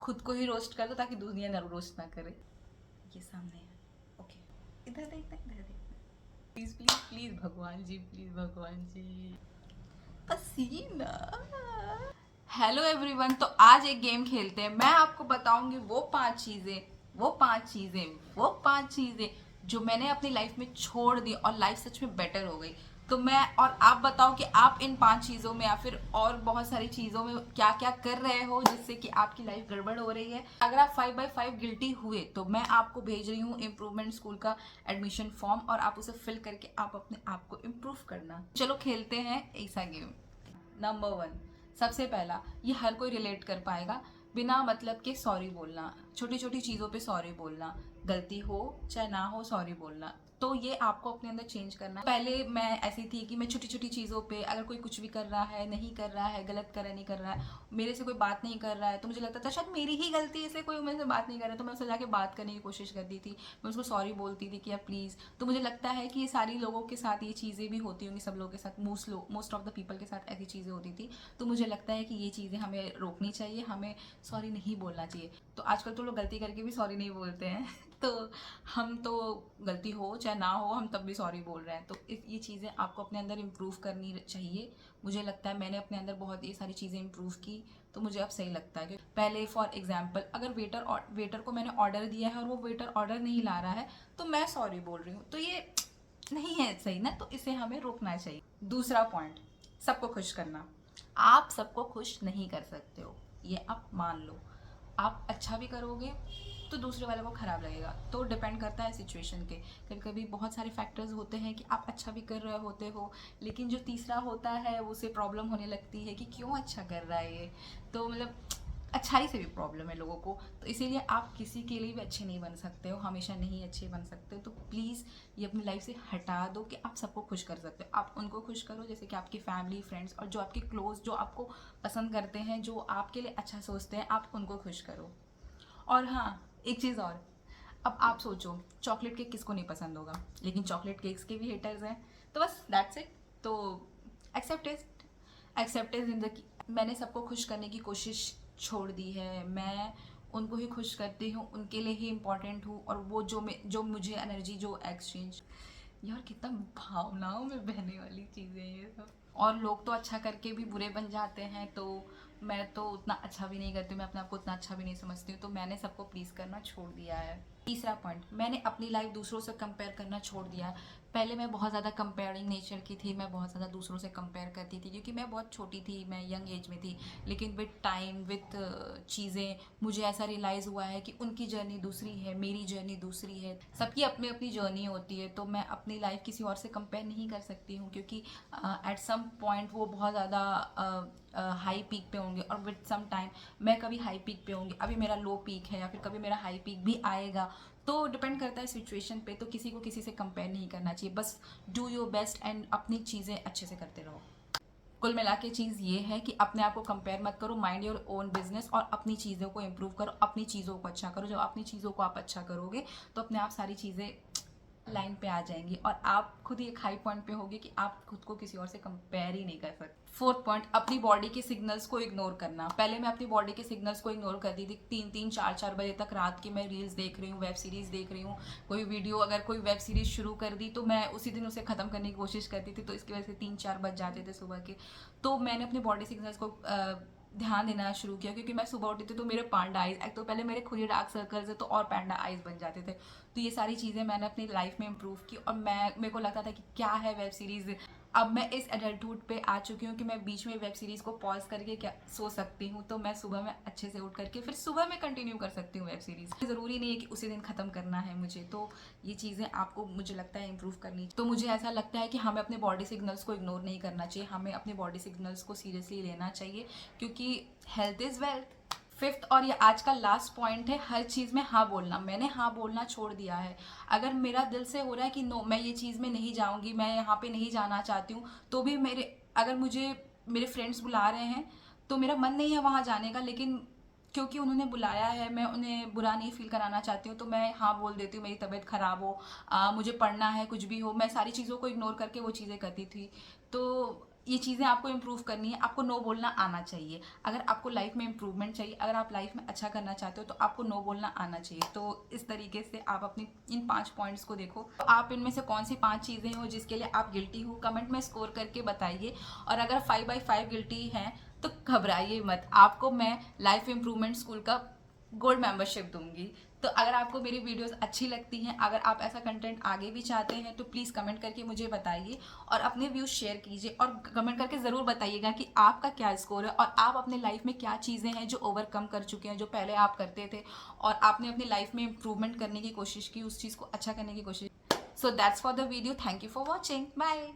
खुद को ही रोस्ट कर दो ताकि दुनिया ना रोस्ट ना करे। ये सामने है। ओके, इधर देखना, इधर देखना। प्लीज प्लीज प्लीज भगवान जी, प्लीज भगवान जी। पसीना। हेलो एवरीवन, तो आज एक गेम खेलते हैं। मैं आपको बताऊंगी वो पांच चीजें जो मैंने अपनी लाइफ में छोड़ दी और लाइफ सच में बेटर हो गई। तो मैं और आप बताओ कि आप इन 5 चीजों में या फिर और बहुत सारी चीजों में क्या क्या कर रहे हो जिससे कि आपकी लाइफ गड़बड़ हो रही है। अगर आप 5x5 गिल्टी हुए तो मैं आपको भेज रही हूँ इम्प्रूवमेंट स्कूल का एडमिशन फॉर्म, और आप उसे फिल करके आप अपने आप को इम्प्रूव करना। चलो खेलते हैं ऐसा गेम। नंबर 1, सबसे पहला, ये हर कोई रिलेट कर पाएगा। बिना मतलब के सॉरी बोलना, छोटी छोटी चीज़ों पे सॉरी बोलना, गलती हो चाहे ना हो सॉरी बोलना। तो ये आपको अपने अंदर चेंज करना है। पहले मैं ऐसी थी कि मैं छोटी छोटी चीज़ों पे अगर कोई कुछ भी कर रहा है, नहीं कर रहा है, गलत कर रहा है, नहीं कर रहा है, मेरे से कोई बात नहीं कर रहा है, तो मुझे लगता था शायद मेरी ही गलती है, इसलिए कोई मेरे से बात नहीं कर रहा है, तो मैं उससे जाके बात करने की कोशिश करती थी। मैं उसको सॉरी बोलती थी कि यार प्लीज़। तो मुझे लगता है कि ये सारी लोगों के साथ ये चीज़ें भी होती होंगी, सब लोगों के साथ, मोस्ट ऑफ द पीपल के साथ ऐसी चीज़ें होती थी। तो मुझे लगता है कि ये चीज़ें हमें रोकनी चाहिए, हमें सॉरी नहीं बोलना चाहिए। तो आजकल तो लोग गलती करके भी सॉरी नहीं बोलते हैं तो हम तो गलती हो चाहे ना हो हम तब भी सॉरी बोल रहे हैं। तो ये चीज़ें आपको अपने अंदर इम्प्रूव करनी चाहिए। मुझे लगता है मैंने अपने अंदर बहुत ये सारी चीज़ें इम्प्रूव की, तो मुझे अब सही लगता है कि पहले फॉर एग्जाम्पल अगर वेटर को मैंने ऑर्डर दिया है और वो वेटर ऑर्डर नहीं ला रहा है तो मैं सॉरी बोल रही हूँ, तो ये नहीं है सही ना, तो इसे हमें रोकना चाहिए। दूसरा पॉइंट, सबको खुश करना। आप सबको खुश नहीं कर सकते हो, ये आप मान लो। आप अच्छा भी करोगे तो दूसरे वाले को खराब लगेगा, तो डिपेंड करता है सिचुएशन के। कभी कभी बहुत सारे फैक्टर्स होते हैं कि आप अच्छा भी कर रहे होते हो, लेकिन जो तीसरा होता है उसे प्रॉब्लम होने लगती है कि क्यों अच्छा कर रहा है ये। तो मतलब अच्छाई से भी प्रॉब्लम है लोगों को, तो इसीलिए आप किसी के लिए भी अच्छे नहीं बन सकते हो, हमेशा नहीं अच्छे बन सकते हो। तो प्लीज़ ये अपनी लाइफ से हटा दो कि आप सबको खुश कर सकते हो। आप उनको खुश करो जैसे कि आपकी फैमिली, फ्रेंड्स और जो आपके क्लोज, जो आपको पसंद करते हैं, जो आपके लिए अच्छा सोचते हैं, आप उनको खुश करो। और हाँ, एक चीज़ और, अब आप सोचो चॉकलेट केक किसको नहीं पसंद होगा, लेकिन चॉकलेट केक्स के भी हेटर्स हैं। तो बस दैट्स इट। तो एक्सेप्टेड जिंदगी। मैंने सबको खुश करने की कोशिश छोड़ दी है। मैं उनको ही खुश करती हूँ, उनके लिए ही इम्पोर्टेंट हूँ, और वो जो मुझे एनर्जी, जो एक्सचेंज, यार कितना भावनाओं में बहने वाली चीज़ें हैं ये सब। और लोग तो अच्छा करके भी बुरे बन जाते हैं, तो मैं तो उतना अच्छा भी नहीं करती हूँ, मैं अपने आप को उतना अच्छा भी नहीं समझती हूँ, तो मैंने सबको प्लीज़ करना छोड़ दिया है। तीसरा पॉइंट, मैंने अपनी लाइफ दूसरों से कंपेयर करना छोड़ दिया है। पहले मैं बहुत ज़्यादा कंपेयरिंग नेचर की थी, मैं बहुत ज़्यादा दूसरों से कंपेयर करती थी क्योंकि मैं बहुत छोटी थी, मैं यंग एज में थी। लेकिन विद टाइम, विद चीज़ें, मुझे ऐसा रियलाइज़ हुआ है कि उनकी जर्नी दूसरी है, मेरी जर्नी दूसरी है, सबकी अपनी अपनी जर्नी होती है। तो मैं अपनी लाइफ किसी और से कंपेयर नहीं कर सकती हूँ, क्योंकि एट सम पॉइंट वो बहुत ज़्यादा हाई पीक पे होंगे और विद सम टाइम मैं कभी हाई पीक पे होंगी, अभी मेरा लो पीक है या फिर कभी मेरा हाई पीक भी आएगा। तो डिपेंड करता है सिचुएशन पे, तो किसी को किसी से कंपेयर नहीं करना चाहिए। बस डू योर बेस्ट एंड अपनी चीज़ें अच्छे से करते रहो। कुल मिला के चीज़ ये है कि अपने आप को कंपेयर मत करो, माइंड योर ओन बिजनेस, और अपनी चीज़ों को इम्प्रूव करो, अपनी चीज़ों को अच्छा करो। जब अपनी चीज़ों को आप अच्छा करोगे तो अपने आप सारी चीज़ें लाइन पे आ जाएंगी और आप खुद ही एक हाई पॉइंट पे होगे कि आप खुद को किसी और से कंपेयर ही नहीं कर सकते। फोर्थ पॉइंट, अपनी बॉडी के सिग्नल्स को इग्नोर करना। पहले मैं अपनी बॉडी के सिग्नल्स को इग्नोर करती थी, 3-3, 4-4 बजे तक रात की मैं रील्स देख रही हूँ, वेब सीरीज देख रही हूँ, कोई वीडियो, अगर कोई वेब सीरीज शुरू कर दी तो मैं उसी दिन उसे खत्म करने की कोशिश करती थी, तो इसकी वजह से 3-4 बज जाते थे सुबह के। तो मैंने अपने बॉडी सिग्नल्स को ध्यान देना शुरू किया, क्योंकि मैं सुबह उठती थी तो मेरे पांडा आइज, एक तो पहले मेरे खुद ही डार्क सर्कल्स है तो और पांडा आइज बन जाते थे। तो ये सारी चीज़ें मैंने अपनी लाइफ में इम्प्रूव की, और मेरे को लगता था कि क्या है वेब सीरीज़। अब मैं इस एडल्टहुड पे आ चुकी हूँ कि मैं बीच में वेब सीरीज़ को पॉज करके क्या सो सकती हूँ, तो मैं सुबह में अच्छे से उठ करके फिर सुबह में कंटिन्यू कर सकती हूँ वेब सीरीज़। ज़रूरी नहीं है कि उसी दिन ख़त्म करना है मुझे। तो ये चीज़ें आपको, मुझे लगता है, इम्प्रूव करनी। तो मुझे ऐसा लगता है कि हमें अपने बॉडी सिग्नल्स को इग्नोर नहीं करना चाहिए, हमें अपने बॉडी सिग्नल्स को सीरियसली लेना चाहिए, क्योंकि हेल्थ इज़ वेल्थ। फिफ्थ और ये आज का लास्ट पॉइंट है, हर चीज़ में हाँ बोलना। मैंने हाँ बोलना छोड़ दिया है। अगर मेरा दिल से हो रहा है कि नो, मैं ये चीज़ में नहीं जाऊँगी, मैं यहाँ पे नहीं जाना चाहती हूँ, तो भी अगर मुझे मेरे फ्रेंड्स बुला रहे हैं तो मेरा मन नहीं है वहाँ जाने का, लेकिन क्योंकि उन्होंने बुलाया है, मैं उन्हें बुरा नहीं फील कराना चाहती हूँ, तो मैं हाँ बोल देती हूँ। मेरी तबीयत ख़राब हो, मुझे पढ़ना है, कुछ भी हो, मैं सारी चीज़ों को इग्नोर करके वो चीज़ें करती थी। तो ये चीज़ें आपको इम्प्रूव करनी है, आपको नो बोलना आना चाहिए। अगर आपको लाइफ में इम्प्रूवमेंट चाहिए, अगर आप लाइफ में अच्छा करना चाहते हो तो आपको नो बोलना आना चाहिए। तो इस तरीके से आप अपनी इन 5 पॉइंट्स को देखो। तो आप इनमें से कौन सी 5 चीज़ें हो जिसके लिए आप गिल्टी हो, कमेंट में स्कोर करके बताइए। और अगर 5/5 गिल्टी हैं तो घबराइए मत, आपको मैं लाइफ इम्प्रूवमेंट स्कूल का गोल्ड मेंबरशिप दूंगी। तो अगर आपको मेरी वीडियोस अच्छी लगती हैं, अगर आप ऐसा कंटेंट आगे भी चाहते हैं तो प्लीज़ कमेंट करके मुझे बताइए और अपने व्यूज़ शेयर कीजिए और कमेंट करके ज़रूर बताइएगा कि आपका क्या स्कोर है और आप अपने लाइफ में क्या चीज़ें हैं जो ओवरकम कर चुके हैं, जो पहले आप करते थे और आपने अपनी लाइफ में इम्प्रूवमेंट करने की कोशिश की, उस चीज़ को अच्छा करने की कोशिश। So that's for the video. Thank you for watching. Bye.